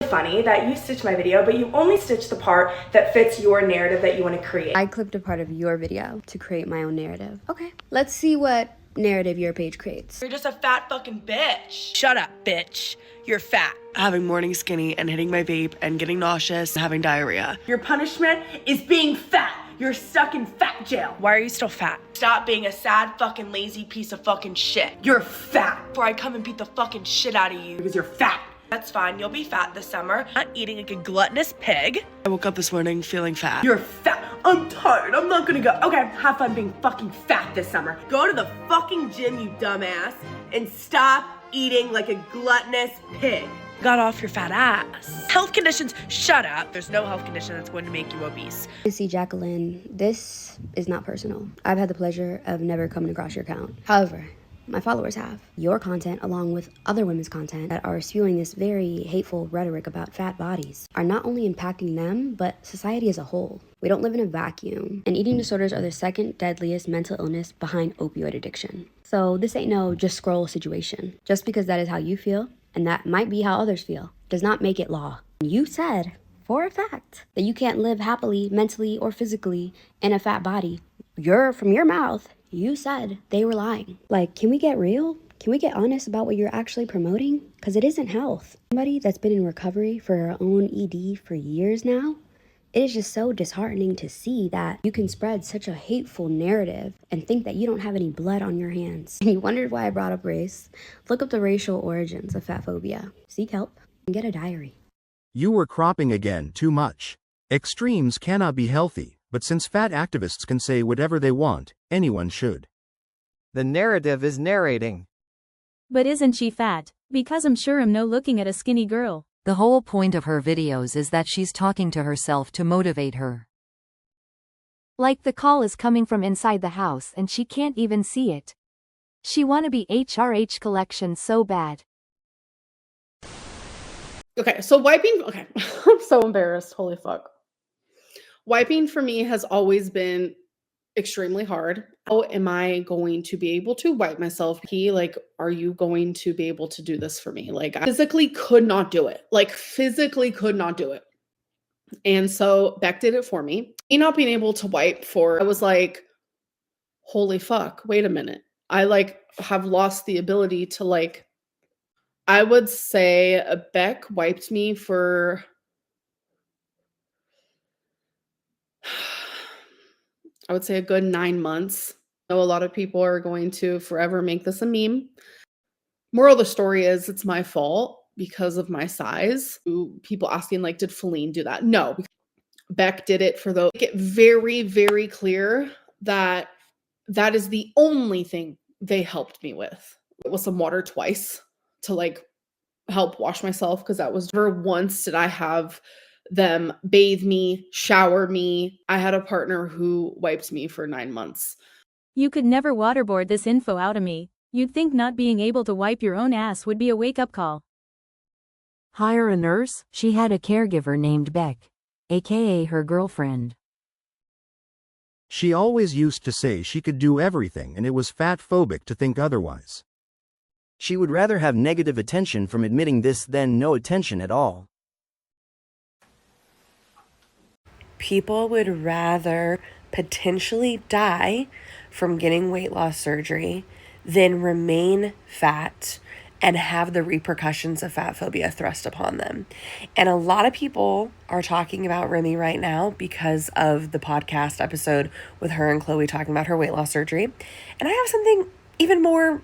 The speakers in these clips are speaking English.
Funny that you stitch my video, but you only stitch the part that fits your narrative that you want to create. I clipped a part of your video to create my own narrative. Okay, let's see what narrative your page creates. You're just a fat fucking bitch. Shut up, bitch. You're fat. Having morning skinny and hitting my vape and getting nauseous and having diarrhea. Your punishment is being fat. You're stuck in fat jail. Why are you still fat? Stop being a sad fucking lazy piece of fucking shit. You're fat. Before I come and beat the fucking shit out of you because you're fat. That's fine, you'll be fat this summer. Not eating like a gluttonous pig. I woke up this morning feeling fat. You're fat. I'm tired. I'm not gonna go. Okay, have fun being fucking fat this summer. Go to the fucking gym, you dumbass, and stop eating like a gluttonous pig. Got off your fat ass. Health conditions, shut up. There's no health condition that's going to make you obese. See, Jacqueline, this is not personal. I've had the pleasure of never coming across your account. However, my followers have. Your content, along with other women's content that are spewing this very hateful rhetoric about fat bodies, are not only impacting them, but society as a whole. We don't live in a vacuum, and eating disorders are the second deadliest mental illness behind opioid addiction. So this ain't no just scroll situation. Just because that is how you feel, and that might be how others feel, does not make it law. You said, for a fact, that you can't live happily, mentally, or physically in a fat body. From your mouth, you said they were lying. Like, can we get real? Can we get honest about what you're actually promoting? Because it isn't health. Somebody that's been in recovery for her own ED for years now, it is just so disheartening to see that you can spread such a hateful narrative and think that you don't have any blood on your hands. And you wondered why I brought up race? Look up the racial origins of fat phobia. Seek help and get a diary. You were cropping again too much. Extremes cannot be healthy, but since fat activists can say whatever they want, anyone should. The narrative is narrating. But isn't she fat? Because I'm sure I'm no looking at a skinny girl. The whole point of her videos is that she's talking to herself to motivate her. Like the call is coming from inside the house and she can't even see it. She wanna be HRH collection so bad. Okay, so wiping, okay, I'm so embarrassed, holy fuck. Wiping for me has always been extremely hard. How am I going to be able to wipe myself? Like, are you going to be able to do this for me? Like, I physically could not do it. Like, physically could not do it. And so Beck did it for me. Me not being able to wipe I was like, holy fuck, wait a minute. I like have lost the ability to like, I would say Beck wiped me for I would say a good 9 months. I know a lot of people are going to forever make this a meme. Moral of the story is it's my fault because of my size. People asking like, did Feline do that? No. Beck did it for those. Make it very, very clear that that is the only thing they helped me with. It was some water twice to like help wash myself because that was never once did I have them bathe me, shower me. I had a partner who wiped me for 9 months. You could never waterboard this info out of me. You'd think not being able to wipe your own ass would be a wake-up call. Hire a nurse? She had a caregiver named Beck, aka her girlfriend. She always used to say she could do everything and it was fat-phobic to think otherwise. She would rather have negative attention from admitting this than no attention at all. People would rather potentially die from getting weight loss surgery than remain fat and have the repercussions of fat phobia thrust upon them. And a lot of people are talking about Remy right now because of the podcast episode with her and Chloe talking about her weight loss surgery. And I have something even more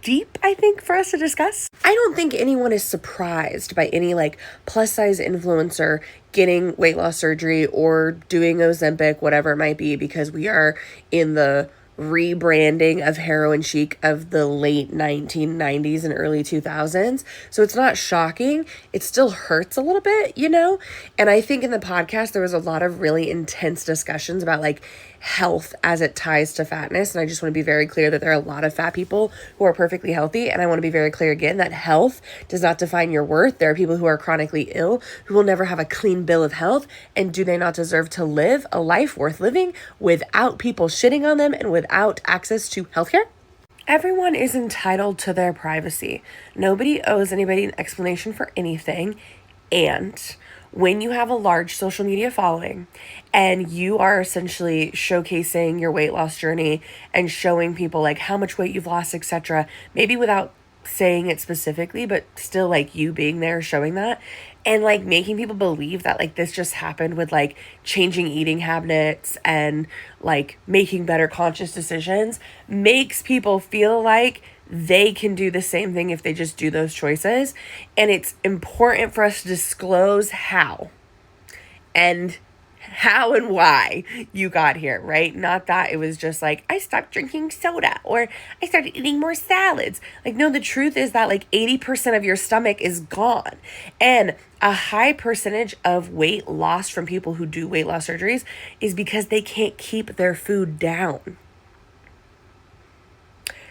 deep, I think, for us to discuss. I don't think anyone is surprised by any like plus size influencer getting weight loss surgery or doing Ozempic, whatever it might be, because we are in the rebranding of heroin chic of the late 1990s and early 2000s. So it's not shocking. It still hurts a little bit, you know? And I think in the podcast, there was a lot of really intense discussions about like health as it ties to fatness. And I just want to be very clear that there are a lot of fat people who are perfectly healthy. And I want to be very clear again that health does not define your worth. There are people who are chronically ill who will never have a clean bill of health. And do they not deserve to live a life worth living without people shitting on them and without access to healthcare? Everyone is entitled to their privacy. Nobody owes anybody an explanation for anything. And when you have a large social media following and you are essentially showcasing your weight loss journey and showing people like how much weight you've lost, etc., maybe without saying it specifically, but still like you being there showing that, and like making people believe that like this just happened with like changing eating habits and like making better conscious decisions, makes people feel like they can do the same thing if they just do those choices. And it's important for us to disclose how and why you got here, right? Not that it was just like, I stopped drinking soda or I started eating more salads. Like, no, the truth is that like 80% of your stomach is gone. And a high percentage of weight loss from people who do weight loss surgeries is because they can't keep their food down.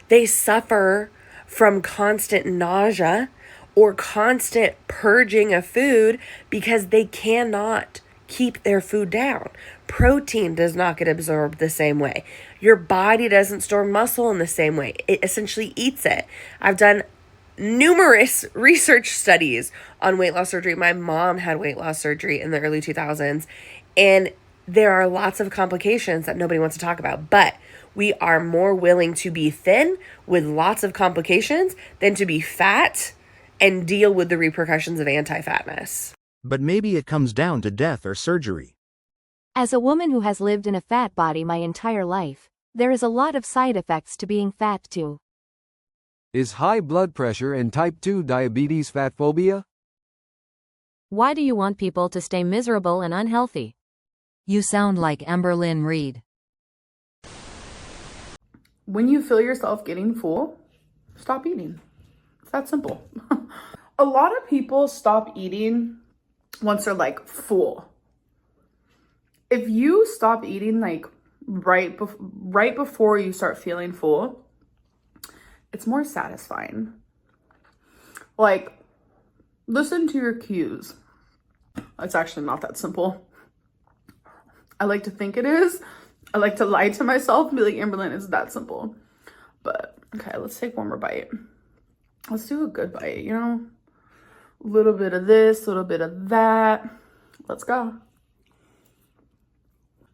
They suffer from constant nausea or constant purging of food because they cannot keep their food down. Protein does not get absorbed the same way. Your body doesn't store muscle in the same way. It essentially eats it. I've done numerous research studies on weight loss surgery. My mom had weight loss surgery in the early 2000s, and there are lots of complications that nobody wants to talk about, but we are more willing to be thin with lots of complications than to be fat and deal with the repercussions of anti-fatness. But maybe it comes down to death or surgery. As a woman who has lived in a fat body my entire life, there is a lot of side effects to being fat too. Is high blood pressure and type 2 diabetes fat phobia? Why do you want people to stay miserable and unhealthy? You sound like Amberlynn Reed. When you feel yourself getting full, stop eating. It's that simple. A lot of people stop eating once they're like full. If you stop eating like right before you start feeling full, it's more satisfying. Like, listen to your cues. It's actually not that simple. I like to think it is. I like to lie to myself and be like, Amberlynn, it's that simple. But okay, let's take one more bite. Let's do a good bite, you know? A little bit of this, a little bit of that. Let's go.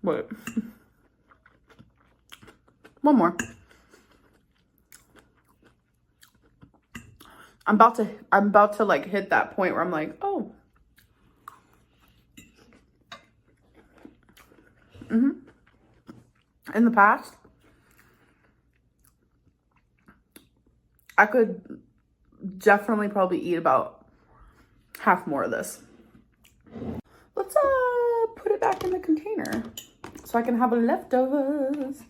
Wait. One more. I'm about to like hit that point where I'm like, oh. In the past, I could definitely probably eat about half more of this. Let's put it back in the container so I can have leftovers.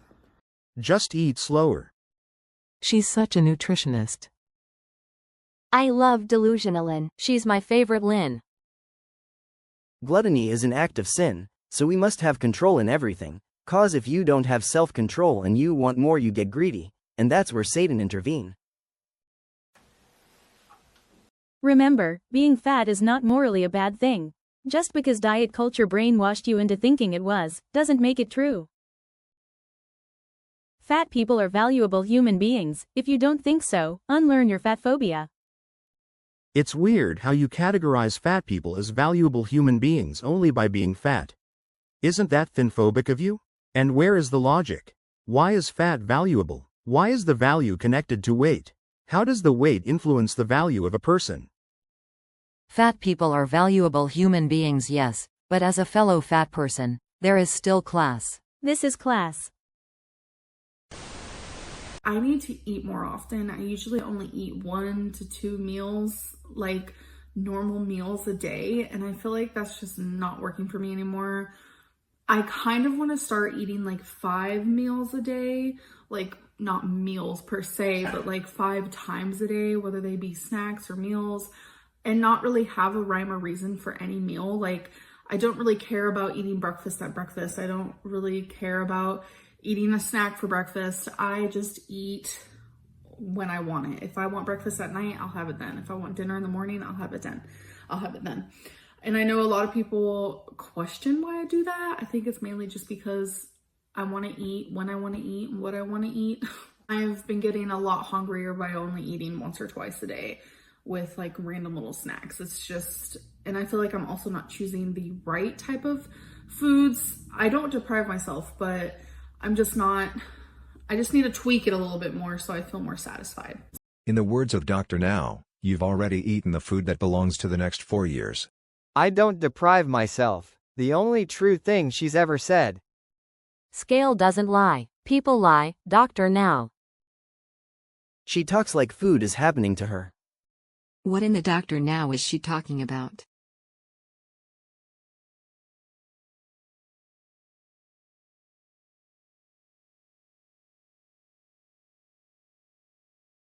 Just eat slower. She's such a nutritionist. I love Delusionalyn. She's my favorite Lynn. Gluttony is an act of sin, so we must have control in everything. Cause if you don't have self-control and you want more, you get greedy, and that's where Satan intervene. Remember, being fat is not morally a bad thing. Just because diet culture brainwashed you into thinking it was, doesn't make it true. Fat people are valuable human beings. If you don't think so, unlearn your fat phobia. It's weird how you categorize fat people as valuable human beings only by being fat. Isn't that thinphobic of you? And where is the logic? Why is fat valuable? Why is the value connected to weight? How does the weight influence the value of a person? Fat people are valuable human beings, yes, but as a fellow fat person, there is still class. This is class. I need to eat more often. I usually only eat 1 to 2 meals, like normal meals a day, and I feel like that's just not working for me anymore. I kind of want to start eating like 5 meals a day, like not meals per se, but like 5 times a day, whether they be snacks or meals, and not really have a rhyme or reason for any meal. Like, I don't really care about eating breakfast at breakfast. I don't really care about eating a snack for breakfast. I just eat when I want it. If I want breakfast at night, I'll have it then. If I want dinner in the morning, I'll have it then. And I know a lot of people question why I do that. I think it's mainly just because I want to eat when I want to eat and what I want to eat. I've been getting a lot hungrier by only eating once or twice a day with like random little snacks. It's And I feel like I'm also not choosing the right type of foods. I don't deprive myself, but I'm just not, I just need to tweak it a little bit more so I feel more satisfied. In the words of Dr. Now, you've already eaten the food that belongs to the next 4 years. I don't deprive myself. The only true thing she's ever said. Scale doesn't lie. People lie. Dr. Now. She talks like food is happening to her. What in the Dr. Now is she talking about?